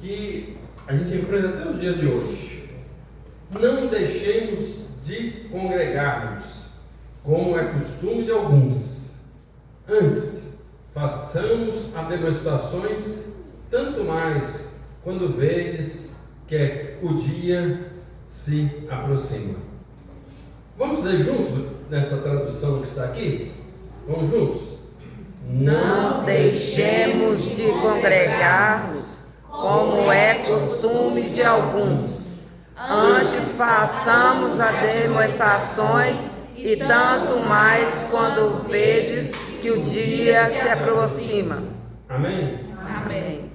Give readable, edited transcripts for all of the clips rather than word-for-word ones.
que a gente enfrenta até os dias de hoje. Não deixemos de congregar-nos, como é costume de alguns. Antes, façamos as demonstrações, tanto mais quando vedes que o dia se aproxima. Vamos ler juntos nessa tradução que está aqui? Vamos juntos? Não deixemos de congregar-nos, como é costume de alguns. Antes façamos as demonstrações, e tanto mais quando vedes que o dia se aproxima. Amém? Amém.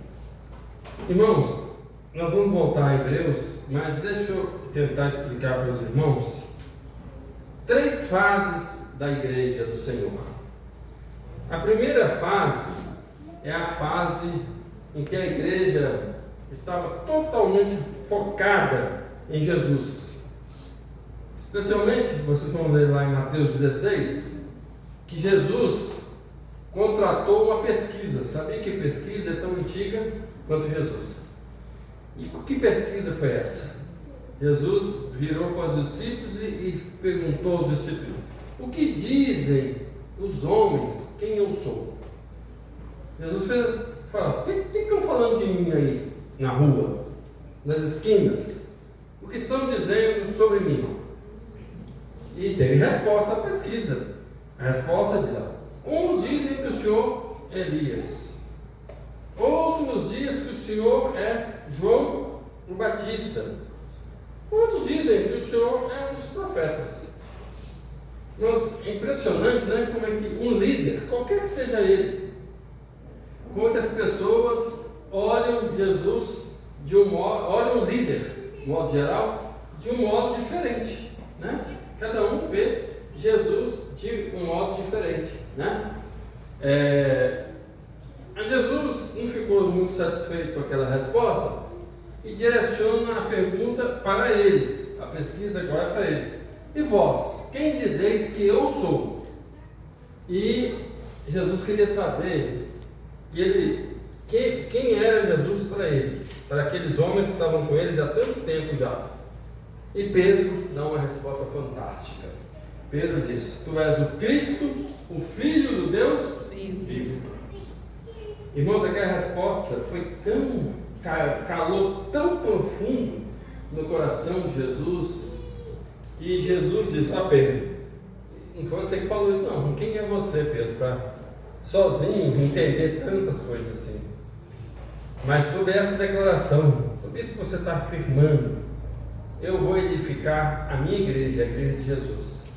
Irmãos, nós vamos voltar a Hebreus, mas deixa eu tentar explicar para os irmãos 3 fases da igreja do Senhor. A primeira fase é a fase em que a igreja estava totalmente focada em Jesus. Especialmente, vocês vão ler lá em Mateus 16, que Jesus contratou uma pesquisa. Sabia que pesquisa é tão antiga quanto Jesus? E que pesquisa foi essa? Jesus virou para os discípulos e perguntou aos discípulos: o que dizem os homens quem eu sou? Jesus falou: o que estão falando de mim aí na rua, nas esquinas? O que estão dizendo sobre mim? E teve resposta à pesquisa. A resposta diz: uns dizem que o Senhor é Elias, outros dizem que o Senhor é João o Batista, outros dizem que o Senhor é um dos profetas. Mas é impressionante, né? Como é que um líder, qualquer que seja ele, como é que as pessoas olham Jesus de um modo, olham o líder, de modo geral, de um modo diferente, né? Cada um vê Jesus de um modo diferente, né? Jesus não ficou muito satisfeito com aquela resposta e direciona a pergunta para eles. A pesquisa agora é para eles: e vós, quem dizeis que eu sou? E Jesus queria saber quem era Jesus para ele, para aqueles homens que estavam com ele já há tanto tempo já. E Pedro dá uma resposta fantástica. Pedro diz: tu és o Cristo, o Filho do Deus vivo. Irmãos, aquela resposta foi calou tão profundo no coração de Jesus, que Jesus diz: Pedro, não foi você que falou isso não, quem é você, Pedro, para sozinho entender tantas coisas assim? Mas sobre essa declaração, sobre isso que você está afirmando, eu vou edificar a minha igreja, a igreja de Jesus.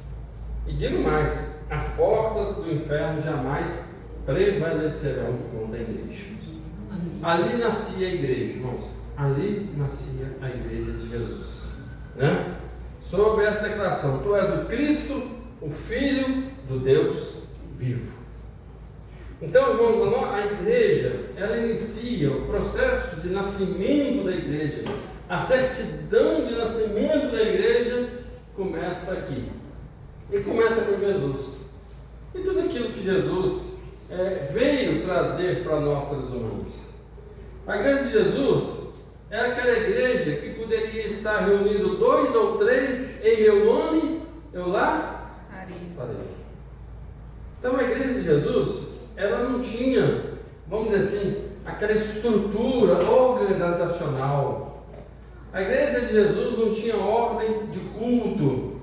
E digo mais: as portas do inferno jamais prevalecerão contra a igreja. Ali nascia a igreja, irmãos. Ali nascia a igreja de Jesus, né? Sobre essa declaração: tu és o Cristo, o Filho do Deus vivo. Então, irmãos, a igreja, ela inicia o processo de nascimento da igreja. A certidão de nascimento da igreja começa aqui. E começa com Jesus. E tudo aquilo que Jesus veio trazer para nós, seres humanos. A igreja de Jesus é aquela igreja que poderia estar reunido 2 ou 3 em meu nome, eu lá estarei. Então a igreja de Jesus, ela não tinha, vamos dizer assim, aquela estrutura organizacional. A igreja de Jesus não tinha ordem de culto.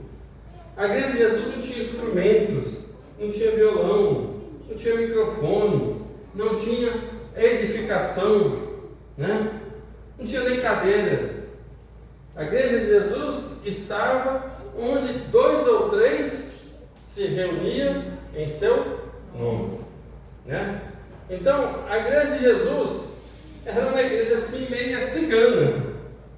A igreja de Jesus não tinha instrumentos, não tinha violão, não tinha microfone, não tinha edificação, né? Não tinha nem cadeira. A igreja de Jesus estava onde 2 ou 3 se reuniam em seu nome, né? Então, a igreja de Jesus era uma igreja assim meio cigana.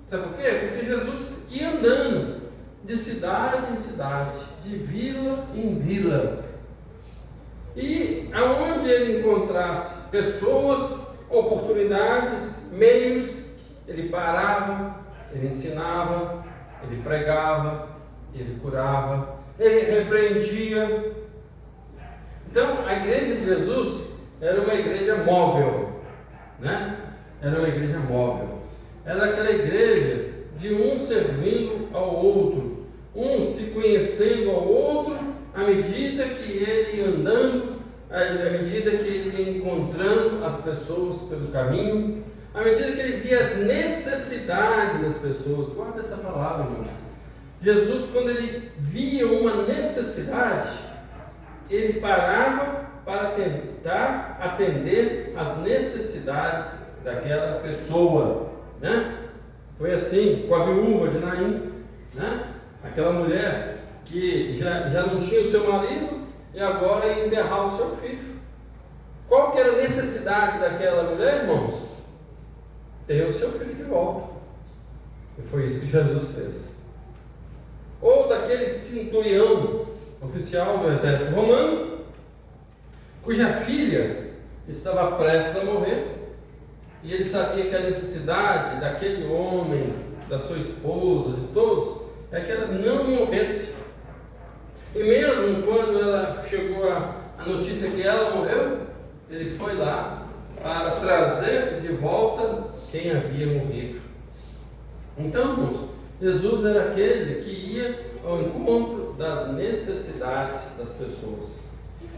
Sabe por quê? Porque Jesus ia andando de cidade em cidade, de vila em vila. E aonde ele encontrasse pessoas, oportunidades, meios, ele parava, ele ensinava, ele pregava, ele curava, ele repreendia. Então, a igreja de Jesus era uma igreja móvel, né? era uma igreja móvel. Era aquela igreja de um servindo ao outro, um se conhecendo ao outro à medida que ele ia andando, à medida que ele ia encontrando as pessoas pelo caminho, à medida que ele via as necessidades das pessoas. Guarda essa palavra, irmãos. Jesus, quando ele via uma necessidade, ele parava para tentar atender as necessidades daquela pessoa, né? Foi assim com a viúva de Naim, né? Aquela mulher que já não tinha o seu marido e agora ia enterrar o seu filho. Qual que era a necessidade daquela mulher, irmãos? Ter o seu filho de volta. E foi isso que Jesus fez. Ou daquele centurião, oficial do exército romano, cuja filha estava prestes a morrer, e ele sabia que a necessidade daquele homem, da sua esposa, de todos, é que ela não morresse. E mesmo quando ela chegou a notícia que ela morreu, ele foi lá para trazer de volta quem havia morrido. Então, irmãos, Jesus era aquele que ia ao encontro das necessidades das pessoas.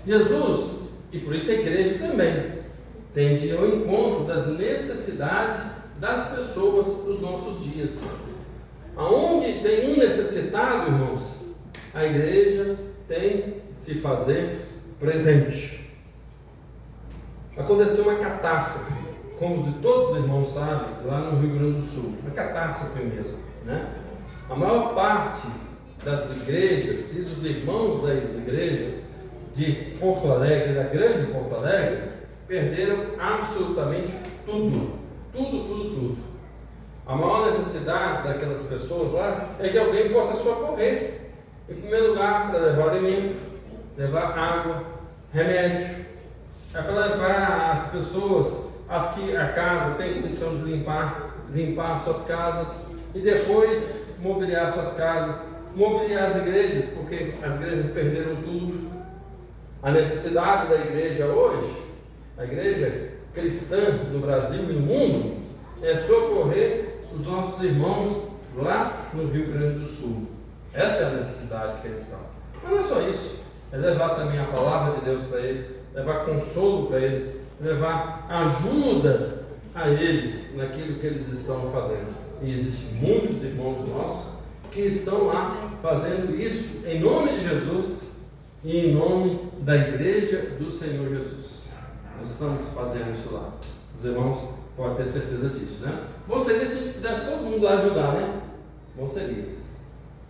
Jesus, e por isso a igreja também, tende ao encontro das necessidades das pessoas dos nossos dias. Aonde tem um necessitado, irmãos, a igreja tem de se fazer presente. Aconteceu uma catástrofe, como todos os irmãos sabem, lá no Rio Grande do Sul, uma catástrofe mesmo, né? A maior parte das igrejas e dos irmãos das igrejas de Porto Alegre, da grande Porto Alegre, perderam absolutamente tudo. A maior necessidade daquelas pessoas lá é que alguém possa socorrer. Em primeiro lugar, para levar alimento, levar água, remédio, é para levar as pessoas, as que a casa tem condição de limpar suas casas, e depois mobiliar suas casas, mobiliar as igrejas, porque as igrejas perderam tudo. A necessidade da igreja hoje, a igreja cristã no Brasil e no mundo, é socorrer os nossos irmãos lá no Rio Grande do Sul. Essa é a necessidade que eles estão. Mas não é só isso, é levar também a palavra de Deus para eles, levar consolo para eles, levar ajuda a eles naquilo que eles estão fazendo. E existem muitos irmãos nossos que estão lá fazendo isso em nome de Jesus e em nome da igreja do Senhor Jesus. Nós estamos fazendo isso lá. Os irmãos podem ter certeza disso, né? Bom seria se a gente pudesse todo mundo lá ajudar, né? Bom seria.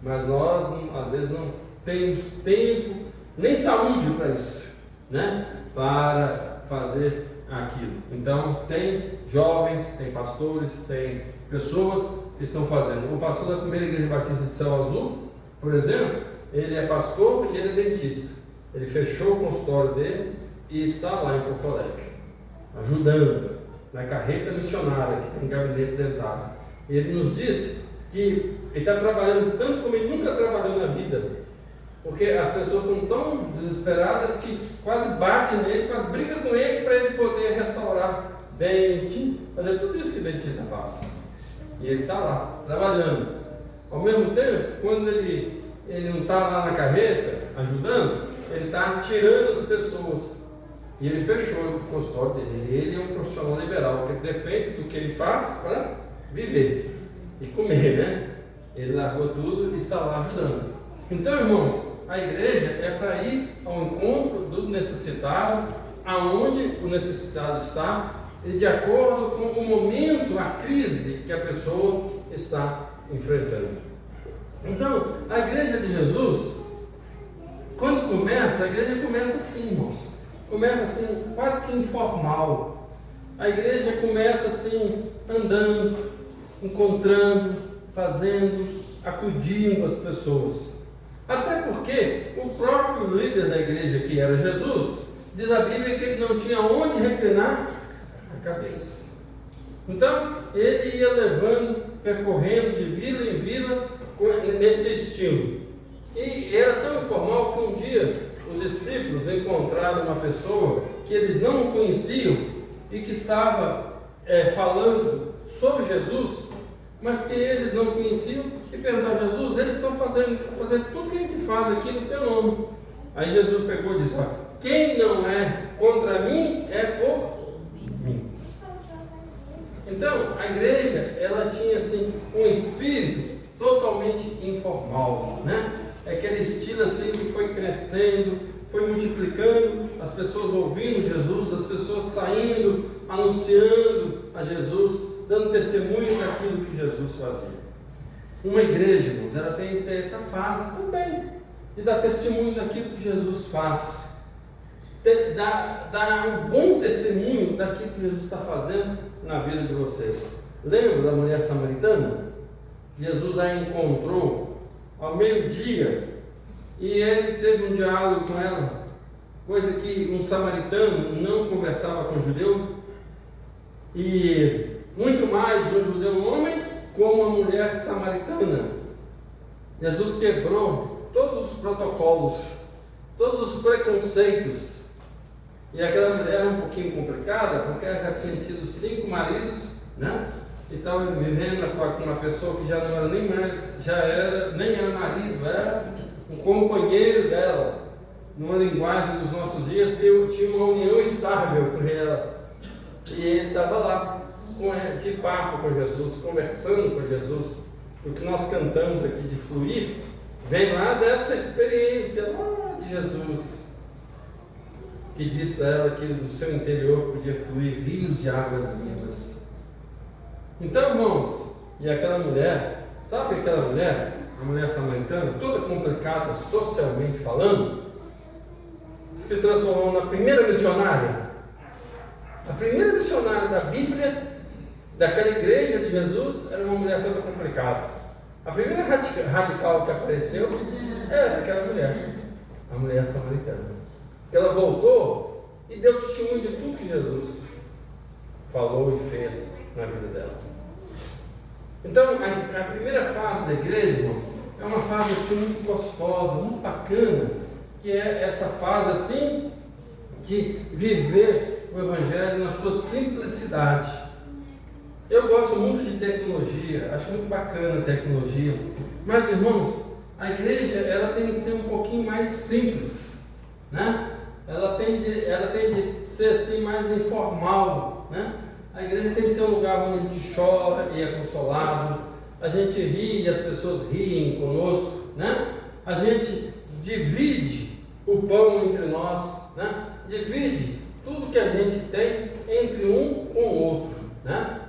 Mas nós, às vezes, não temos tempo, nem saúde para isso, né? Para fazer aquilo. Então, tem jovens, tem pastores, tem pessoas que estão fazendo. O pastor da primeira igreja batista de Céu Azul, por exemplo, ele é pastor e ele é dentista. Ele fechou o consultório dele e está lá em Porto Alegre, ajudando na carreta missionária que tem gabinetes dentários. Ele nos disse que ele está trabalhando tanto como ele nunca trabalhou na vida, porque as pessoas estão tão desesperadas que quase batem nele, quase brigam com ele para ele poder restaurar dente, fazer tudo isso que o dentista faz. E ele está lá, trabalhando. Ao mesmo tempo, quando ele não está lá na carreta, ajudando, ele está tirando as pessoas. E ele fechou o consultório dele. Ele é um profissional liberal, porque depende do que ele faz para viver e comer, né? Ele largou tudo e está lá ajudando. Então, irmãos, a igreja é para ir ao encontro do necessitado, aonde o necessitado está, e de acordo com o momento, a crise que a pessoa está enfrentando. Então, a igreja de Jesus, quando começa, a igreja começa assim, irmãos. Começa assim, quase que informal. A igreja começa assim, andando, encontrando, fazendo, acudindo as pessoas. Até porque o próprio líder da igreja, que era Jesus, diz a Bíblia que ele não tinha onde reclinar a cabeça. Então, ele ia levando, percorrendo de vila em vila, nesse estilo. E era tão informal que um dia os discípulos encontraram uma pessoa que eles não conheciam e que estava falando sobre Jesus, mas que eles não conheciam, e perguntaram a Jesus: eles estão fazendo tudo que a gente faz aqui no teu nome. Aí Jesus pegou e disse: quem não é contra mim é por mim. Então, a igreja, ela tinha assim um espírito totalmente informal, né? Aquele estilo assim que foi crescendo, foi multiplicando, as pessoas ouvindo Jesus, as pessoas saindo, anunciando a Jesus, dando testemunho daquilo que Jesus fazia. Uma igreja, irmãos, ela tem que ter essa fase também, de dar testemunho daquilo que Jesus faz, dar um bom testemunho daquilo que Jesus está fazendo na vida de vocês. Lembra da mulher samaritana? Jesus a encontrou ao meio-dia e ele teve um diálogo com ela, coisa que um samaritano não conversava com o judeu, e muito mais um judeu homem como a mulher samaritana. Jesus quebrou todos os protocolos, todos os preconceitos. E aquela mulher era um pouquinho complicada, porque ela já tinha tido 5 maridos, né? E estava vivendo com uma pessoa que já não era nem mais, nem era marido, era um companheiro dela. Numa linguagem dos nossos dias, que tinha uma união estável com ela. E ele estava lá, de papo com Jesus, conversando com Jesus. O que nós cantamos aqui de fluir, vem lá dessa experiência lá de Jesus, que disse para ela que do seu interior podia fluir rios de águas vivas. Então, irmãos, e aquela mulher, sabe aquela mulher, a mulher samaritana, toda complicada socialmente falando, se transformou na primeira missionária. A primeira missionária da Bíblia, daquela igreja de Jesus, era uma mulher toda complicada. A primeira radical que apareceu era aquela mulher, a mulher samaritana. Ela voltou e deu testemunho de tudo que Jesus falou e fez na vida dela. Então, a primeira fase da igreja, irmãos, é uma fase assim muito gostosa, muito bacana, que é essa fase assim de viver o Evangelho na sua simplicidade. Eu gosto muito de tecnologia, acho muito bacana a tecnologia, mas, irmãos, a igreja ela tem que ser um pouquinho mais simples, né? Ela tem de ser assim mais informal, né? A igreja tem que ser um lugar onde a gente chora e é consolado, a gente ri e as pessoas riem conosco, né? A gente divide o pão entre nós, né? Divide tudo que a gente tem entre um com o outro, né?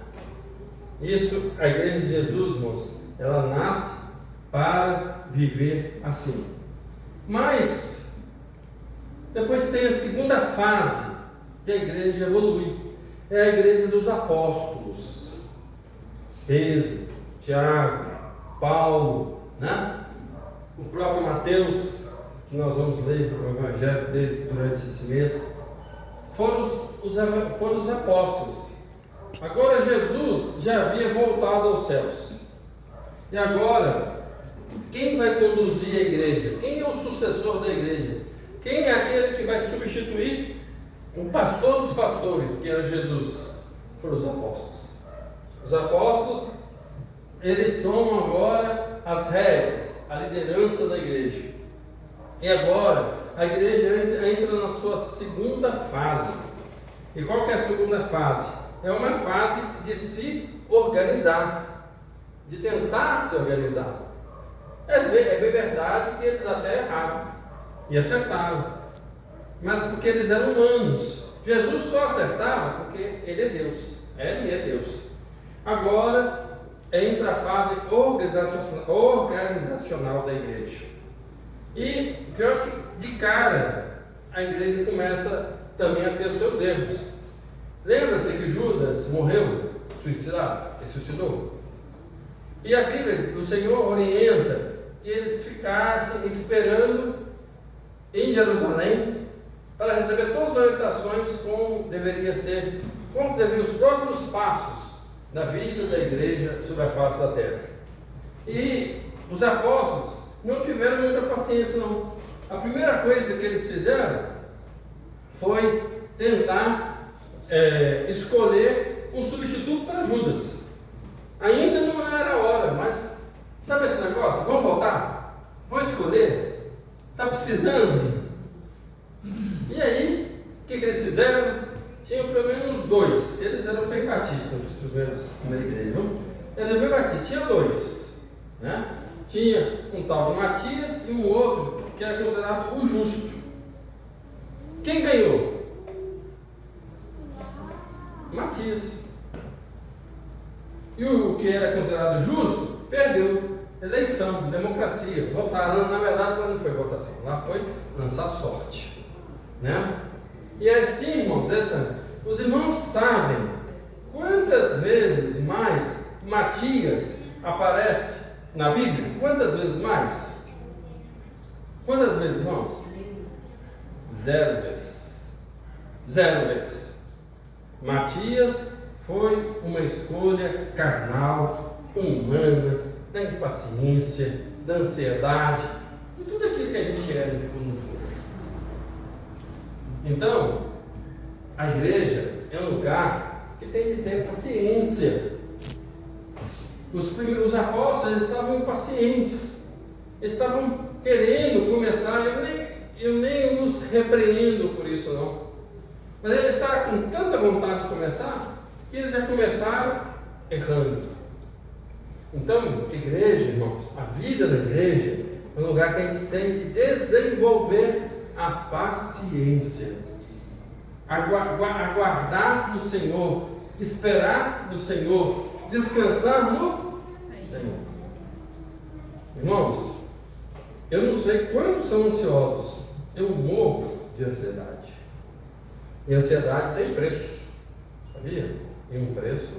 Isso, a igreja de Jesus, irmãos, ela nasce para viver assim. Mas depois tem a segunda fase que a igreja evolui. É a igreja dos apóstolos. Pedro, Tiago, Paulo, né? O próprio Mateus, que nós vamos ler o evangelho dele durante esse mês, foram os apóstolos. Agora Jesus já havia voltado aos céus. E agora, quem vai conduzir a igreja? Quem é o sucessor da igreja? Quem é aquele que vai substituir o pastor dos pastores, que era Jesus? Foram os apóstolos. Os apóstolos, eles tomam agora as rédeas, a liderança da igreja. E agora, a igreja entra na sua segunda fase. E qual que é a segunda fase? É uma fase de se organizar, de tentar se organizar. É bem verdade que eles até erraram e acertaram, mas porque eles eram humanos. Jesus só acertava porque Ele é Deus, Ele é Deus. Agora entra a fase organizacional da igreja. E pior que de cara, a igreja começa também a ter os seus erros. Lembra-se que Judas morreu, suicidado, ele suicidou. E a Bíblia, o Senhor orienta que eles ficassem esperando em Jerusalém para receber todas as orientações como deveriam os próximos passos da vida da igreja sobre a face da terra. E os apóstolos não tiveram muita paciência, não. A primeira coisa que eles fizeram foi tentar escolher um substituto para Judas. Ainda não era a hora, mas sabe esse negócio? Vamos voltar? Vamos escolher? Está precisando? E aí, o que eles fizeram? Tinham pelo menos dois. Eles eram bem batistas, os primeiros primeira igreja. Eles eram bem batistas. Tinha dois. Né? Tinha um tal de Matias e um outro que era considerado o justo. Quem ganhou? Matias. E o que era considerado justo perdeu. Eleição, democracia. Votaram. Na verdade, não foi votação. Lá foi lançar sorte. Né? E assim, irmãos, os irmãos sabem quantas vezes mais Matias aparece na Bíblia? Quantas vezes mais? Quantas vezes, irmãos? 0 vezes. 0 vezes. Matias foi uma escolha carnal, humana, da impaciência, da ansiedade, de tudo aquilo que a gente é no fundo. Então, a igreja é um lugar que tem que ter paciência. Os apóstolos estavam impacientes, eles estavam querendo começar. Eu nem os repreendo por isso, não. Mas eles estavam com tanta vontade de começar que eles já começaram errando. Então, igreja, irmãos, a vida da igreja é um lugar que a gente tem que desenvolver a paciência, aguardar no Senhor, esperar no Senhor, descansar no Senhor. Irmãos, eu não sei quantos são ansiosos, eu morro de ansiedade. E ansiedade tem preço, sabia? E um preço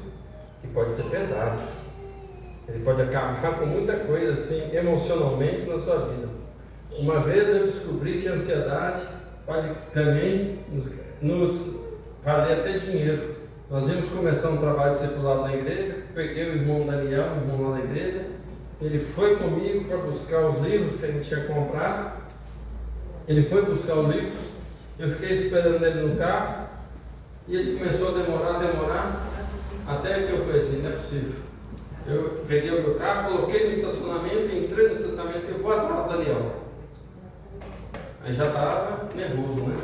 que pode ser pesado. Ele pode acabar com muita coisa assim, emocionalmente na sua vida. Uma vez eu descobri que a ansiedade pode também nos valer até dinheiro. Nós íamos começar um trabalho de discipulado na igreja, peguei o irmão Daniel, o irmão lá da igreja, ele foi comigo para buscar os livros que a gente tinha comprado, ele foi buscar o livro, eu fiquei esperando ele no carro, e ele começou a demorar, até que eu falei assim, não é possível. Eu peguei o meu carro, coloquei no estacionamento, entrei no estacionamento e fui atrás do Daniel. Aí já estava nervoso, né?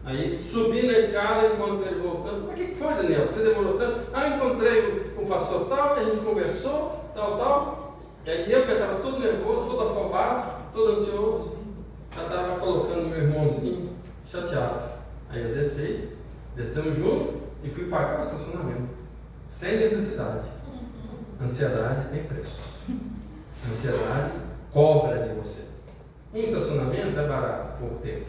Aí subi na escada, enquanto ele voltando, mas o que foi, Daniel? Que você demorou tanto? Ah, eu encontrei o pastor tal, a gente conversou, tal. E aí eu, que estava todo nervoso, todo afobado, todo ansioso, já estava colocando meu irmãozinho chateado. Aí eu descemos junto e fui pagar o estacionamento, sem necessidade. Ansiedade tem preço. Ansiedade cobra de você. Um estacionamento é barato, pouco tempo.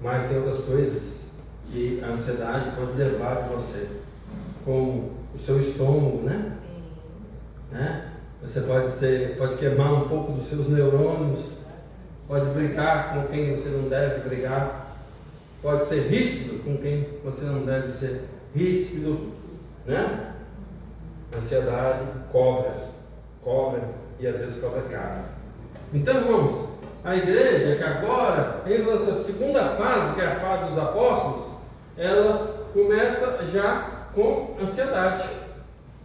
Mas tem outras coisas que a ansiedade pode levar de você. Como o seu estômago, né? Você pode queimar um pouco dos seus neurônios. Pode brigar com quem você não deve brigar. Pode ser ríspido com quem você não deve ser ríspido, né? Ansiedade cobra e às vezes cobra caro. Então, irmãos, a igreja que agora entra nessa segunda fase, que é a fase dos apóstolos, ela começa já com ansiedade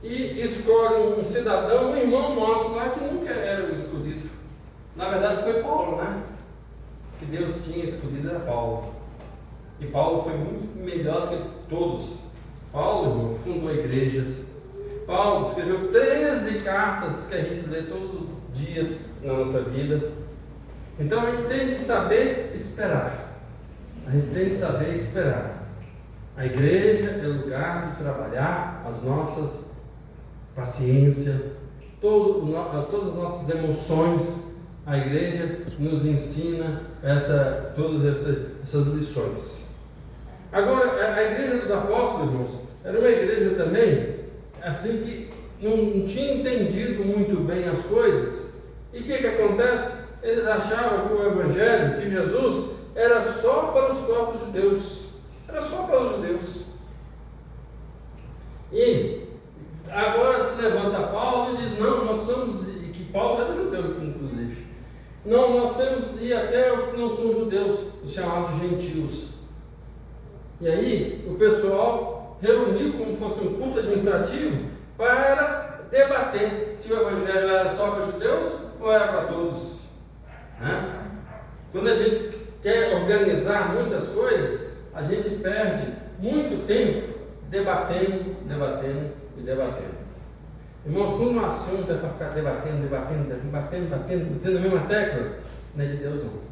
e escolhe um cidadão, um irmão nosso lá que nunca era o escolhido. Na verdade foi Paulo, né? Que Deus tinha escolhido era Paulo. E Paulo foi muito melhor que todos. Paulo, irmão, fundou igrejas. Paulo escreveu 13 cartas que a gente lê todo dia na nossa vida. Então a gente tem de saber esperar. A igreja é lugar de trabalhar as nossas paciência, todas as nossas emoções. A igreja nos ensina todas essas lições. Agora, a igreja dos apóstolos, irmãos, era uma igreja também assim que não tinha entendido muito bem as coisas. E o que acontece? Eles achavam que o evangelho, que Jesus, era só para os próprios judeus. Era só para os judeus. E agora se levanta Paulo e diz, não, nós estamos, que Paulo era judeu inclusive, não, nós temos de ir até os que não são judeus, os chamados gentios. E aí o pessoal reuniu como fosse um culto administrativo para debater se o evangelho era só para judeus ou era para todos. Né? Quando a gente quer organizar muitas coisas, a gente perde muito tempo debatendo. Irmãos, quando um assunto é para ficar debatendo a mesma tecla, não é de Deus não.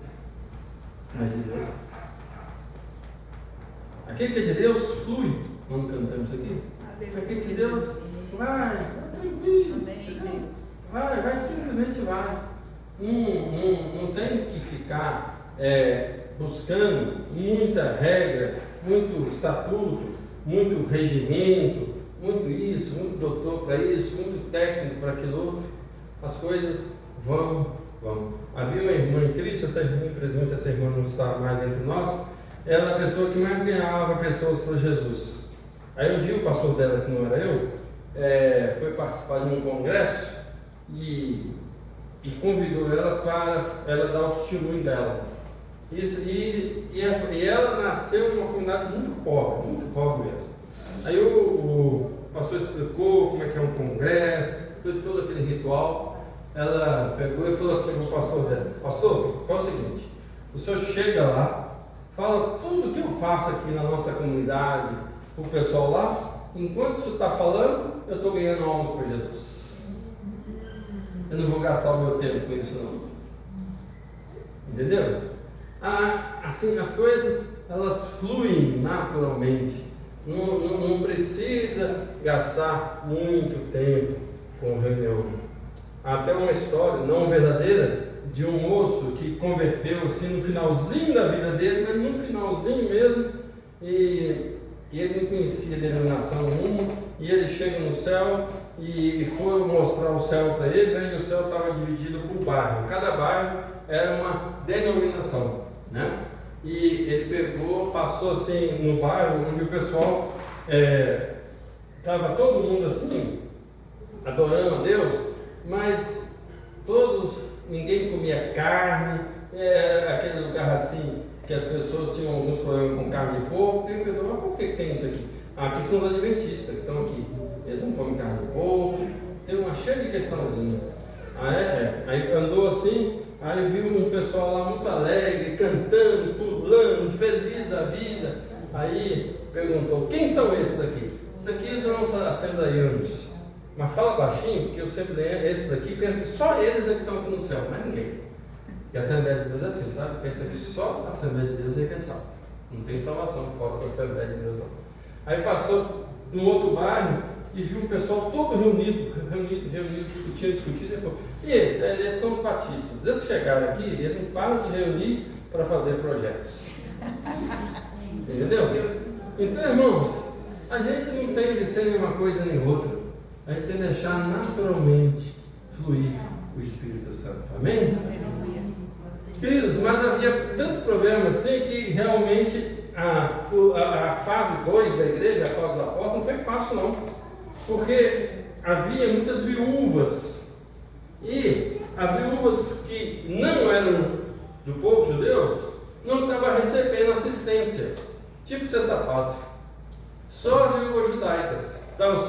Não é de Deus não. Aquele que é de Deus flui, quando cantamos aqui. Aquele que é de Deus vai tranquilo. Vai, simplesmente vai. Não tem que ficar buscando muita regra, muito estatuto, muito regimento, muito isso, muito doutor para isso, muito técnico para aquilo outro. As coisas vão. Havia uma irmã em Cristo, essa irmã, infelizmente essa irmã não está mais entre nós, ela era a pessoa que mais ganhava pessoas para Jesus. Aí um dia o pastor dela, que não era eu, foi participar de um congresso e convidou ela para ela dar o testemunho dela. E ela nasceu numa comunidade muito pobre mesmo. Aí o pastor explicou como é que é um congresso, todo aquele ritual. Ela pegou e falou assim para o pastor dela: pastor, é o seguinte, o senhor chega lá, fala tudo que eu faço aqui na nossa comunidade, para o pessoal lá, enquanto o senhor está falando, eu estou ganhando almas para Jesus. Eu não vou gastar o meu tempo com isso não. Entendeu? Assim, as coisas, elas fluem naturalmente. Não precisa gastar muito tempo com reunião. Há até uma história, não verdadeira, de um moço que converteu assim no finalzinho da vida dele, mas no finalzinho mesmo, e ele não conhecia denominação nenhuma, e ele chega no céu e foi mostrar o céu para ele, né? E o céu estava dividido por bairro, cada bairro era uma denominação, né? E ele passou assim no bairro onde o pessoal estava todo mundo assim adorando a Deus, mas ninguém comia carne, aquele lugar assim que as pessoas tinham alguns problemas com carne de porco. Ele perguntou: mas por que tem isso aqui? Aqui são os adventistas que estão aqui, eles não comem carne de porco, tem uma cheia de questãozinha. Aí andou assim, aí viu um pessoal lá muito alegre, cantando, pulando, feliz da vida. Aí perguntou: quem são esses aqui? Esses aqui são assembleianos. Mas fala baixinho, porque eu sempre leio esses aqui, penso que só eles é que estão aqui no céu, mas ninguém. Porque a Assembleia de Deus é assim, sabe? Pensa que só a Assembleia de Deus é que é salvo. Não tem salvação fora da Assembleia de Deus não. Aí passou num outro bairro e viu um pessoal todo reunido, discutindo, e falou: e eles são os batistas. Eles chegaram aqui, eles não param de reunir para fazer projetos. Entendeu? Então, irmãos, a gente não tem de ser nenhuma coisa nem outra. A gente tem que deixar naturalmente fluir o Espírito Santo. Amém? Queridos, mas havia tanto problema assim que realmente a fase 2 da igreja, a fase do apóstolo, não foi fácil não. Porque havia muitas viúvas. E as viúvas que não eram do povo judeu não estavam recebendo assistência. Tipo cesta básica. Só as viúvas judaicas estavam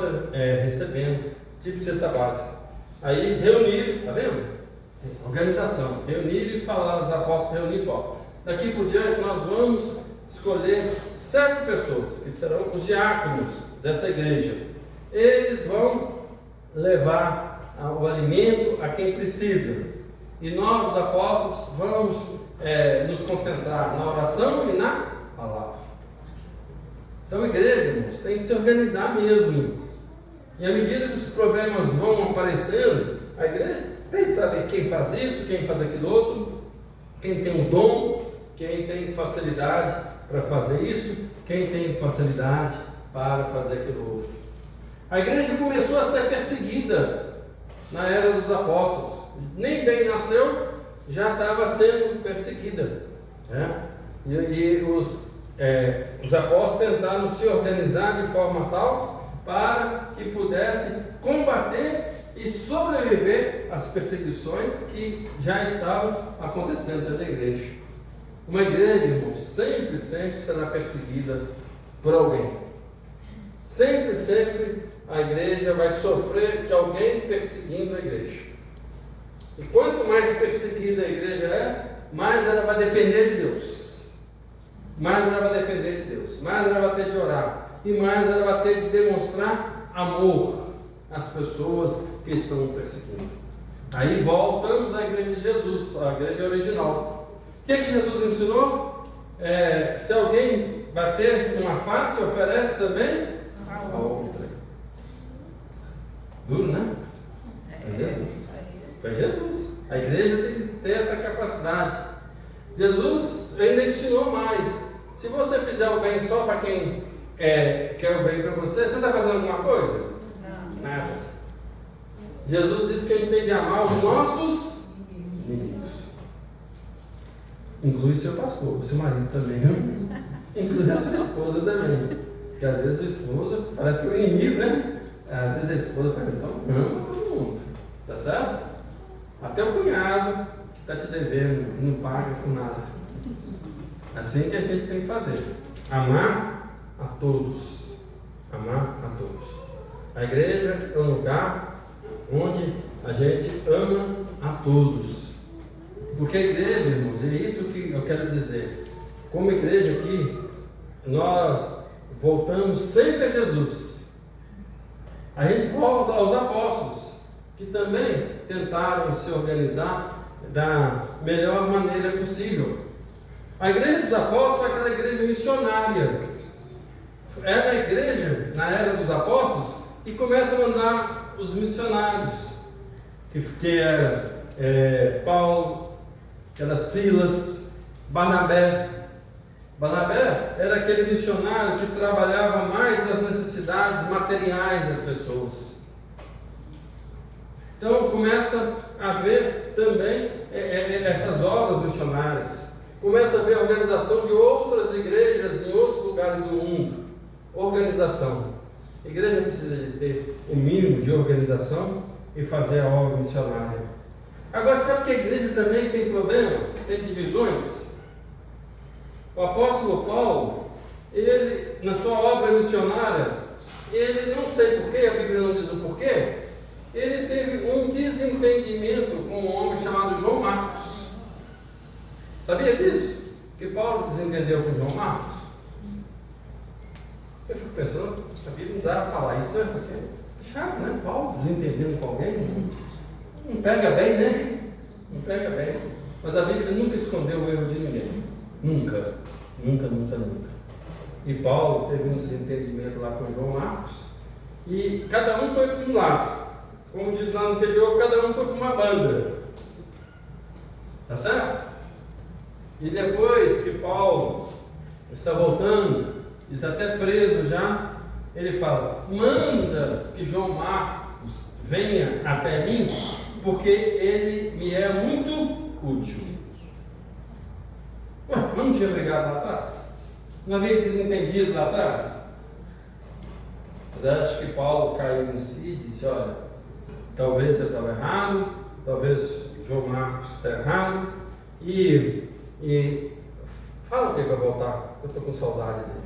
recebendo tipo de cesta básica. Aí reuniram, tá vendo? Organização. Reuniram e falaram, os apóstolos reuniram e falaram: daqui por diante nós vamos escolher 7 pessoas, que serão os diáconos dessa igreja. Eles vão levar o alimento a quem precisa. E nós, os apóstolos, vamos nos concentrar na oração e na palavra. Então a igreja, irmãos, tem que se organizar mesmo. E à medida que os problemas vão aparecendo, a igreja tem que saber quem faz isso, quem faz aquilo outro, quem tem um dom, quem tem facilidade para fazer isso, quem tem facilidade para fazer aquilo outro. A igreja começou a ser perseguida na era dos apóstolos. Nem bem nasceu, já estava sendo perseguida. E os apóstolos tentaram se organizar de forma tal para que pudessem combater e sobreviver às perseguições que já estavam acontecendo dentro da igreja. Uma igreja, irmão, sempre será perseguida por alguém. Sempre a igreja vai sofrer de alguém perseguindo a igreja. E quanto mais perseguida a igreja é, mais ela vai depender de Deus. Mais ela vai depender de Deus. Mais ela vai ter de orar. E mais ela vai ter de demonstrar amor às pessoas que estão perseguindo. Aí voltamos à igreja de Jesus, à igreja original. O que Jesus ensinou? Se alguém bater uma face, oferece também a outra. Duro, né? Entendeu? Foi Jesus. A igreja tem que ter essa capacidade. Jesus ainda ensinou mais. Se você fizer o bem só para quem quer o bem para você está fazendo alguma coisa? Não. Nada. Jesus disse que a gente tem de amar os nossos inimigos. Inclui seu pastor, seu marido também. Inclui a sua esposa também. Porque às vezes a esposa parece que é o inimigo, né? Às vezes a esposa fala, então ama todo mundo. Tá certo? Até o cunhado que está te devendo, não paga por nada. Assim que a gente tem que fazer. Amar a todos. Amar a todos. A igreja é um lugar onde a gente ama a todos. Porque a igreja, irmãos, é isso que eu quero dizer. Como igreja aqui, nós voltamos sempre a Jesus. A gente volta aos apóstolos, que também tentaram se organizar da melhor maneira possível. A igreja dos apóstolos é aquela igreja missionária. Era a igreja, na era dos apóstolos, que começa a mandar os missionários, que era Paulo, que era Silas, Barnabé. Barnabé era aquele missionário que trabalhava mais nas necessidades materiais das pessoas. Então começa a haver também essas obras missionárias. Começa a haver a organização de outras igrejas em outros lugares do mundo. Organização. A igreja precisa de ter o mínimo de organização e fazer a obra missionária. Agora, sabe que a igreja também tem problema? Tem divisões? O apóstolo Paulo, ele, na sua obra missionária, ele, não sei porquê, a Bíblia não diz o porquê, ele teve um desentendimento com um homem chamado João Marcos. Sabia disso? Que Paulo desentendeu com João Marcos? Eu fico pensando, a Bíblia não dá para falar isso, né? Porque é chato, né? Paulo desentendendo com alguém, não pega bem, né? Não pega bem. Mas a Bíblia nunca escondeu o erro de ninguém. Nunca. E Paulo teve um desentendimento lá com João Marcos, e cada um foi para um lado. Como diz lá no anterior, cada um foi para uma banda. Tá certo? E depois que Paulo está voltando, ele está até preso já, ele fala: manda que João Marcos venha até mim, porque ele me é muito útil. Ué, mas não tinha brigado lá atrás? Não havia desentendido lá atrás? Mas acho que Paulo caiu em si e disse: olha, talvez você estava errado, talvez João Marcos está errado, e fala o que para voltar, eu estou com saudade dele.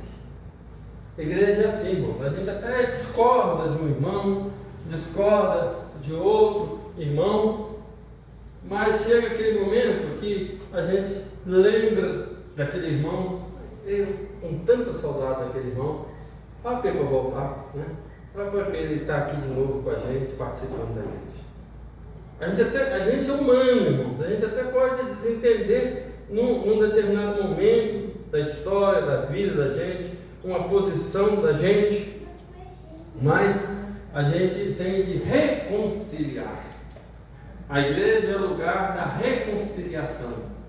A igreja é assim, irmãos, a gente até discorda de um irmão, discorda de outro irmão, mas chega aquele momento que a gente lembra daquele irmão, eu com tanta saudade daquele irmão, fala o que para voltar, né? Fala para ele estar aqui de novo com a gente, participando da igreja. A gente é humano, irmãos, a gente até pode desentender num determinado momento da história, da vida da gente, uma posição da gente, mas a gente tem de reconciliar. A igreja é o lugar da reconciliação.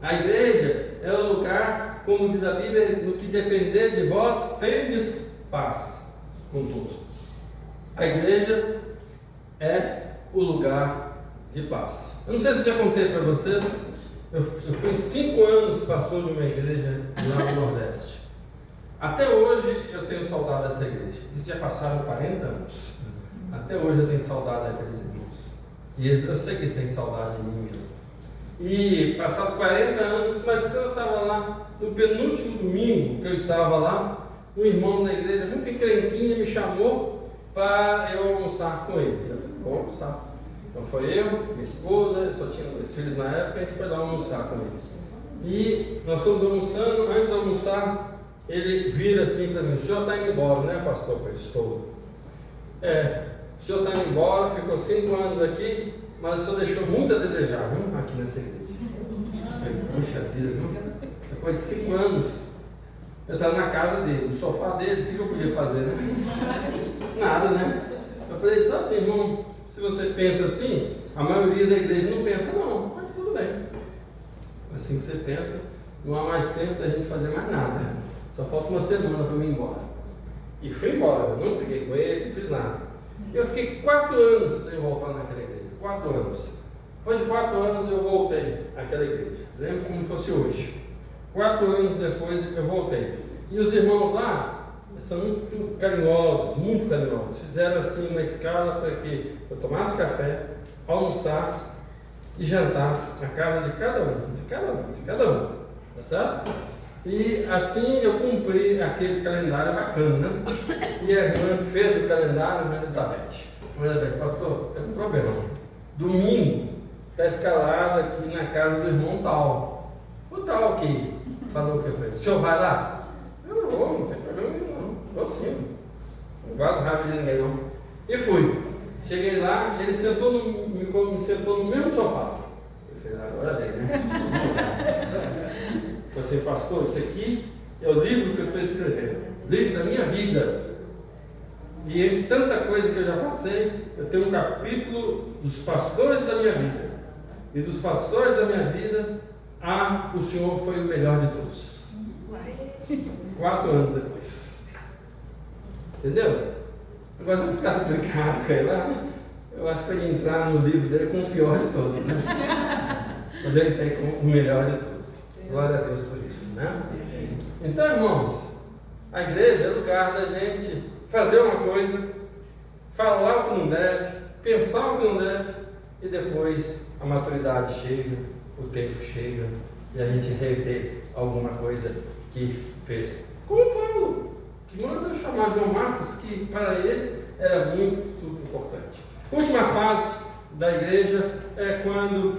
A igreja é o lugar, como diz a Bíblia, no que depender de vós, tendes paz com todos. A igreja é o lugar de paz. Eu não sei se eu já contei para vocês, eu fui 5 anos pastor de uma igreja lá no Nordeste. Até hoje eu tenho saudade dessa igreja. Isso já passaram 40 anos. Até hoje eu tenho saudade daqueles irmãos. E eu sei que eles têm saudade de mim mesmo. E passaram 40 anos, mas eu estava lá, no penúltimo domingo que eu estava lá, um irmão da igreja, muito encrenquinha, me chamou para eu almoçar com ele. Eu falei, vou almoçar. Então foi eu, minha esposa, eu só tinha 2 filhos na época, a gente foi lá almoçar com eles. E nós fomos almoçando, antes de almoçar, ele vira assim para mim, o senhor está indo embora, né, pastor? Eu falei, estou. O senhor está indo embora, ficou 5 anos aqui, mas o senhor deixou muito a desejar, viu, aqui nessa igreja. Eu falei, puxa vida, viu? Depois de 5 anos, eu estava na casa dele, no sofá dele, o que eu podia fazer, né? Nada, né? Eu falei, só assim, irmão, se você pensa assim, a maioria da igreja não pensa não, mas tudo bem. Assim que você pensa, não há mais tempo da gente fazer mais nada. Só falta uma semana para eu ir embora. E fui embora, eu não briguei com ele, não fiz nada. Eu fiquei 4 anos sem voltar naquela igreja, 4 anos. Depois de 4 anos eu voltei àquela igreja, lembro como fosse hoje. 4 anos depois eu voltei. E os irmãos lá são muito carinhosos, fizeram assim uma escala para que eu tomasse café, almoçasse e jantasse na casa de cada um, tá certo? E assim eu cumpri aquele calendário bacana, né? E a irmã que fez o calendário, a irmã Elizabeth, pastor, tem um problema. Domingo está escalado aqui na casa do irmão tal. O tal que falou que foi. O senhor vai lá? Eu não vou, não tem problema nenhum, não. Vou sim. Não guardo raiva de ninguém não. E fui. Cheguei lá, ele me sentou no mesmo sofá. Eu falei, agora vem, né? Eu falei, pastor, isso aqui é o livro que eu estou escrevendo, livro da minha vida. E entre tanta coisa que eu já passei, eu tenho um capítulo dos pastores da minha vida. E dos pastores da minha vida, o senhor foi o melhor de todos. 4 anos depois. Entendeu? Agora, se eu ficasse brincando com ele lá, eu acho que eu ia entrar no livro dele com o pior de todos, né? Mas ele tem como o melhor de todos. Glória a Deus por isso, né? Então, irmãos, a igreja é lugar da gente fazer uma coisa, falar o que não deve, pensar o que não deve, e depois a maturidade chega, o tempo chega, e a gente revê alguma coisa que fez. Como Paulo, que manda chamar João Marcos, que para ele era muito importante. Última fase da igreja é quando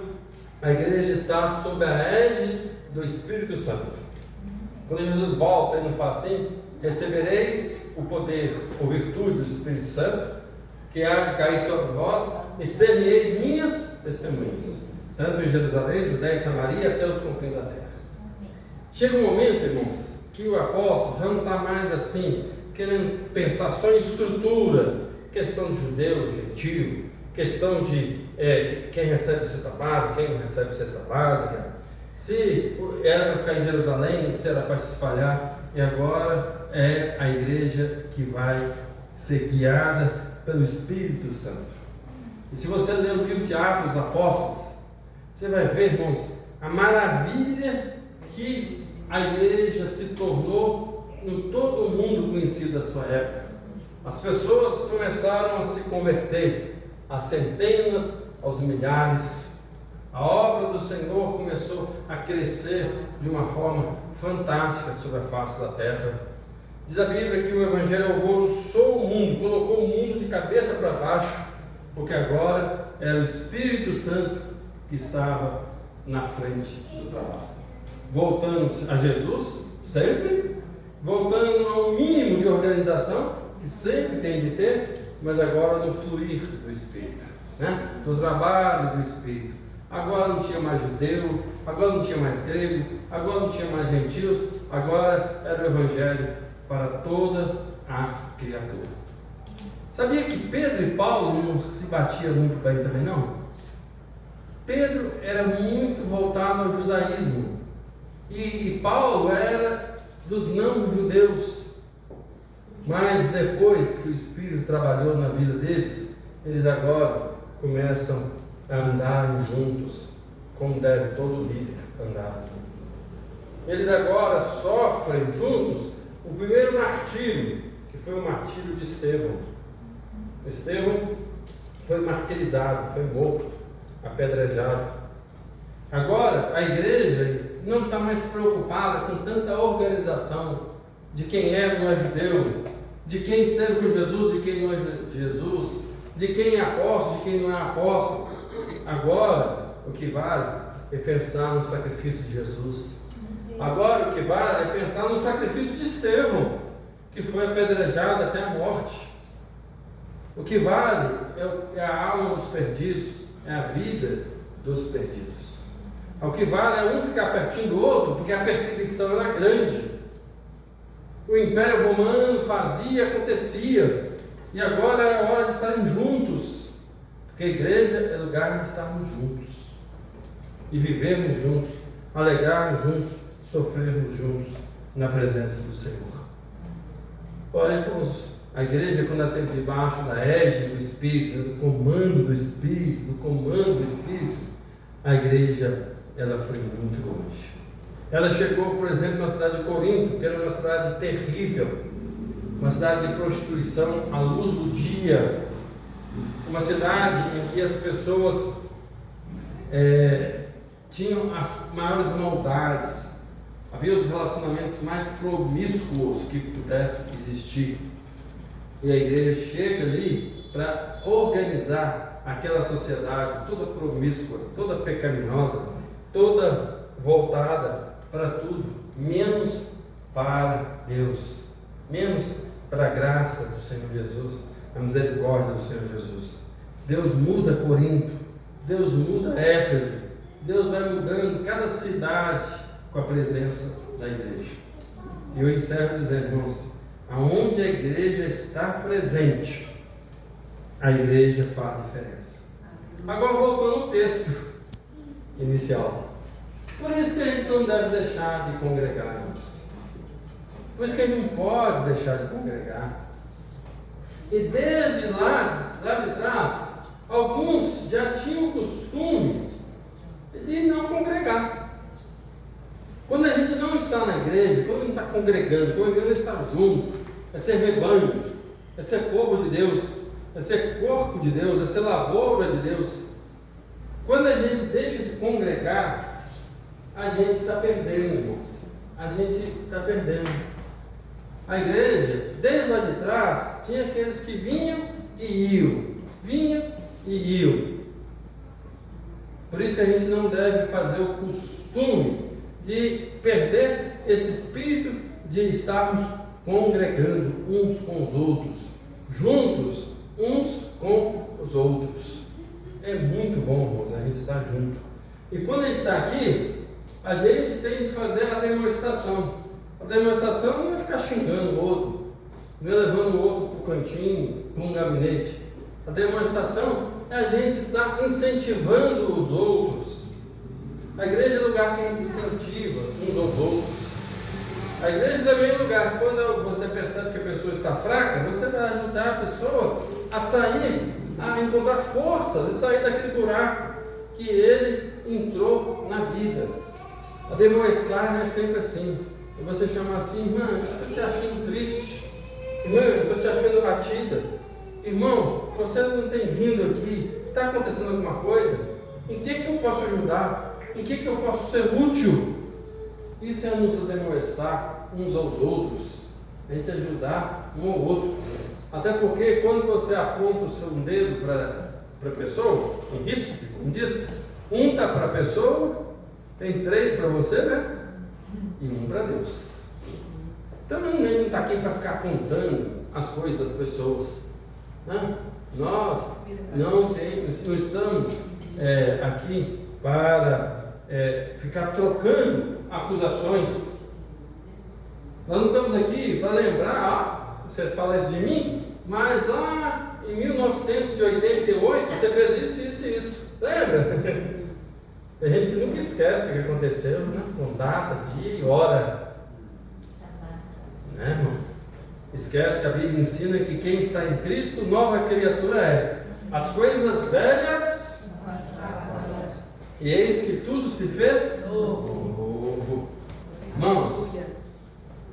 a igreja está sob a égide do Espírito Santo. Quando Jesus volta, ele não fala assim: recebereis o poder por virtude do Espírito Santo, que há de cair sobre vós, e ser-me-eis minhas testemunhas, tanto em Jerusalém, Judéia e Samaria, até os confins da terra. Chega um momento, irmãos, que o apóstolo já não está mais assim, querendo pensar só em estrutura, questão de judeu, gentio, questão de quem recebe cesta básica, quem não recebe cesta básica, se era para ficar em Jerusalém, se era para se espalhar, e agora é a igreja que vai ser guiada pelo Espírito Santo. E se você ler o livro de Atos dos Apóstolos, você vai ver, irmãos, a maravilha que a igreja se tornou em todo o mundo conhecido da sua época. As pessoas começaram a se converter, a centenas, aos milhares. A obra do Senhor começou a crescer de uma forma fantástica sobre a face da terra. Diz a Bíblia que o Evangelho alvoroçou o mundo, colocou o mundo de cabeça para baixo, porque agora era o Espírito Santo que estava na frente do trabalho. Voltando a Jesus, sempre, voltando ao mínimo de organização, que sempre tem de ter, mas agora no fluir do Espírito, né? No trabalho do Espírito. Agora não tinha mais judeu, agora não tinha mais grego, agora não tinha mais gentios, agora era o Evangelho para toda a criatura. Sabia que Pedro e Paulo não se batiam muito bem também, não? Pedro era muito voltado ao judaísmo e Paulo era dos não-judeus. Mas depois que o Espírito trabalhou na vida deles, eles agora começam a andar juntos, como deve todo líder andar. Eles agora sofrem juntos o primeiro martírio, que foi o martírio de Estevão. Estevão foi martirizado, foi morto, apedrejado. Agora a igreja não está mais preocupada com tanta organização, de quem é ou não é judeu, de quem esteve com Jesus, de quem não é Jesus, de quem é apóstolo, de quem não é apóstolo. Agora, o que vale é pensar no sacrifício de Jesus. Agora, o que vale é pensar no sacrifício de Estevão, que foi apedrejado até a morte. O que vale é a alma dos perdidos, é a vida dos perdidos. O que vale é um ficar pertinho do outro, porque a perseguição era grande. O Império Romano fazia, acontecia, e agora é a hora de estarem juntos, porque a igreja é lugar de estarmos juntos, e vivermos juntos, alegrarmos juntos, sofrermos juntos na presença do Senhor. Olha, irmãos, a igreja, quando ela esteve debaixo da égide do Espírito, do comando do Espírito, a igreja, ela foi muito longe. Ela chegou, por exemplo, na cidade de Corinto, que era uma cidade terrível, uma cidade de prostituição à luz do dia, uma cidade em que as pessoas tinham as maiores maldades, havia os relacionamentos mais promíscuos que pudessem existir. E a igreja chega ali para organizar aquela sociedade toda promíscua, toda pecaminosa, toda voltada para tudo, menos para Deus, menos para a graça do Senhor Jesus, a misericórdia do Senhor Jesus. Deus muda Corinto, Deus muda Éfeso, Deus vai mudando cada cidade com a presença da igreja. E eu encerro dizendo, irmãos, aonde a igreja está presente, a igreja faz diferença. Agora voltando ao texto inicial. Por isso que a gente não deve deixar de congregar, irmãos. Por isso que a gente não pode deixar de congregar. E desde lá de trás, alguns já tinham o costume de não congregar. Quando a gente não está na igreja, quando a gente está congregando, quando a igreja está junto, é ser rebanho, é ser povo de Deus, é ser corpo de Deus, é ser lavoura de Deus. Quando a gente deixa de congregar, a gente está perdendo, irmãos. A gente está perdendo. A igreja, desde lá de trás, tinha aqueles que vinham e iam, vinham e iam. Por isso que a gente não deve fazer o costume de perder esse espírito de estarmos congregando uns com os outros, juntos uns com os outros. É muito bom, irmãos, a gente estar junto. E quando a gente está aqui, a gente tem que fazer a demonstração. A demonstração não é ficar xingando o outro, não é levando o outro para o cantinho, para um gabinete. A demonstração é a gente estar incentivando os outros. A igreja é lugar que a gente incentiva uns aos outros. A igreja também é lugar que quando você percebe que a pessoa está fraca, você vai ajudar a pessoa a sair, a encontrar forças e sair daquele buraco que ele entrou na vida. A demonstrar é sempre assim. E você chama assim, irmã, eu estou te achando triste. Irmã, eu estou te achando abatida. Irmão, você não tem vindo aqui. Está acontecendo alguma coisa? Em que eu posso ajudar? Em que eu posso ser útil? Isso é nos demonstrar uns aos outros. A gente ajudar um ao outro. Até porque quando você aponta o seu dedo para a pessoa, em risco, como diz, um está para a pessoa, tem 3 para você, né? E 1 para Deus. Então a gente não está aqui para ficar apontando as coisas das pessoas. Né? Nós não estamos aqui para ficar trocando acusações. Nós não estamos aqui para lembrar, você fala isso de mim, mas lá em 1988 você fez isso e isso. Lembra? Tem gente que nunca esquece o que aconteceu, né? Com data, dia e hora. Né, irmão? Esquece que a Bíblia ensina que quem está em Cristo, nova criatura é. As coisas velhas, e eis que tudo se fez novo. Irmãos,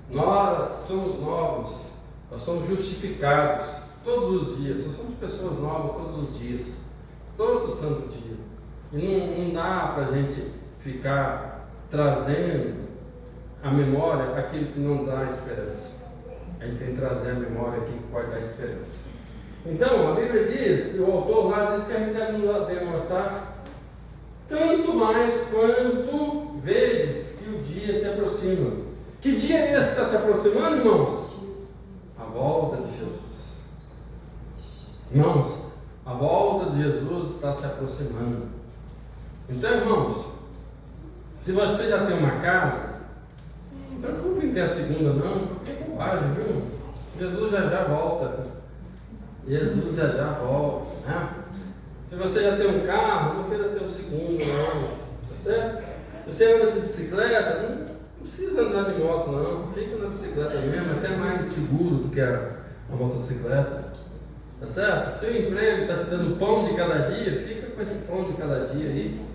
nós somos novos, nós somos justificados todos os dias, nós somos pessoas novas todos os dias, todo santo dia. E não dá para a gente ficar trazendo à memória aquilo que não dá esperança. A gente tem que trazer à memória aquilo que pode dar esperança. Então, a Bíblia diz, o autor lá diz que a gente deve nos demonstrar tanto mais quanto vedes que o dia se aproxima. Que dia é esse que está se aproximando, irmãos? A volta de Jesus. Irmãos, a volta de Jesus está se aproximando. Então, irmãos, se você já tem uma casa, não preocupe em ter a segunda, não, porque é bobagem, viu? Jesus já volta. Jesus já volta, né? Se você já tem um carro, não queira ter o segundo, não, tá certo? Se você anda de bicicleta, não precisa andar de moto, não, fica na bicicleta mesmo, até mais seguro do que a motocicleta, tá certo? Se o emprego está te dando pão de cada dia, fica com esse pão de cada dia aí,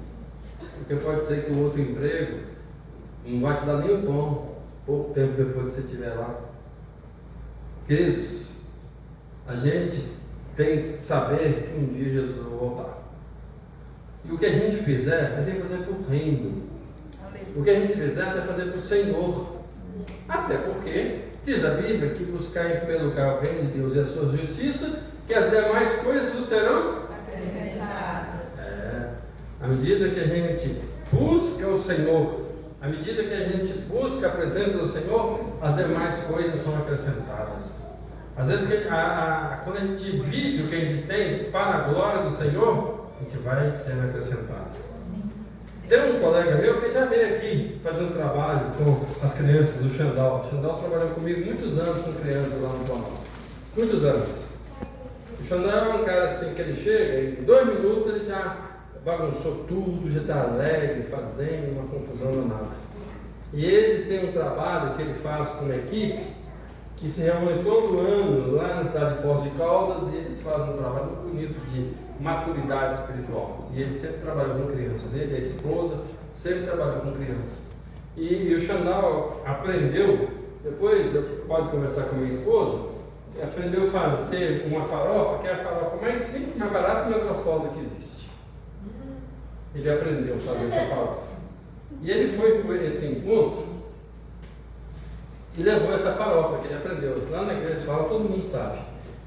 porque pode ser que o outro emprego não vai te dar nem o pão, pouco tempo depois que você estiver lá. Queridos, a gente tem que saber que um dia Jesus vai voltar. E o que a gente fizer, é ter que fazer para o reino. O que a gente fizer, é fazer para o Senhor. Até porque, diz a Bíblia, que buscar em primeiro lugar o reino de Deus e a sua justiça, que as demais coisas vos serão acrescentadas. À medida que a gente busca o Senhor, à medida que a gente busca a presença do Senhor, as demais coisas são acrescentadas. Às vezes, quando a gente divide o que a gente tem para a glória do Senhor, a gente vai sendo acrescentado. Tem um colega meu que já veio aqui fazendo trabalho com as crianças, o Xandal. O Xandal trabalhou comigo muitos anos com crianças lá no Planalto. Muitos anos. O Xandal é um cara assim que ele chega e em 2 minutos ele já bagunçou tudo, já está alegre, fazendo uma confusão danada. E ele tem um trabalho que ele faz com uma equipe que se reúne todo ano lá na cidade de Poços de Caldas, e eles fazem um trabalho muito bonito de maturidade espiritual. E ele sempre trabalhou com criança, dele, a esposa sempre trabalhou com criança. E o Xandal aprendeu, depois pode conversar com a minha esposa, aprendeu a fazer uma farofa, que é a farofa mais simples, mais barata e mais gostosa que existe. Ele aprendeu a fazer essa farofa. E ele foi por esse encontro e levou essa farofa que ele aprendeu. Lá na igreja de farofa todo mundo sabe.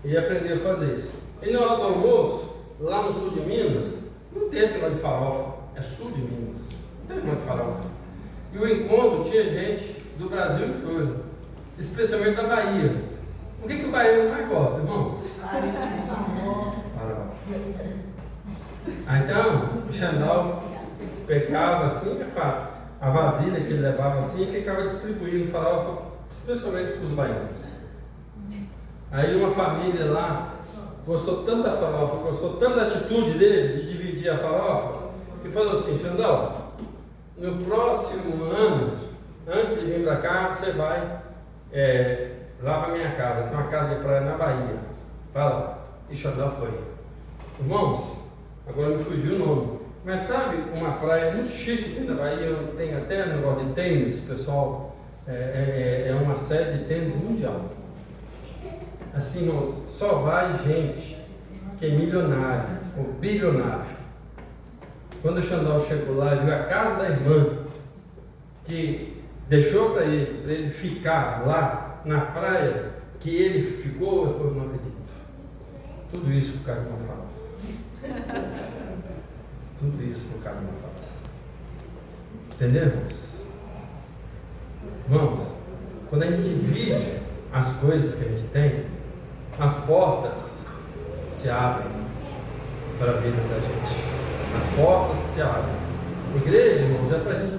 Ele aprendeu a fazer isso. E na hora do almoço, lá no sul de Minas, não tem esse negócio de farofa, é sul de Minas, não tem esse negócio de farofa. E o encontro tinha gente do Brasil todo, especialmente da Bahia. O que o baiano mais gosta, irmãos? Farofa. Então, o Xandal pegava assim, é fato, a vasilha que ele levava assim e ficava distribuindo farofa, especialmente para os baianos. Aí uma família lá gostou tanto da farofa, gostou tanto da atitude dele de dividir a farofa, que falou assim: Xandal, no próximo ano, antes de vir para cá, você vai lá para minha casa, tem uma casa de praia na Bahia, vai lá. E Xandal foi. Irmãos, agora me fugiu o nome, mas sabe uma praia muito chique que tem na Bahia, tem até negócio de tênis, pessoal, é uma sede de tênis mundial. Assim, irmãos, só vai gente que é milionário ou bilionário. Quando o Xandal chegou lá, viu a casa da irmã, que deixou para ele ficar lá na praia, que ele ficou, eu falei: não acredito. Tudo isso por causa de uma farofa. Tudo isso por causa de uma farofa. Entendeu, irmãos? Irmãos, quando a gente divide as coisas que a gente tem, as portas se abrem para a vida da gente. As portas se abrem. Igreja, irmãos, é para a gente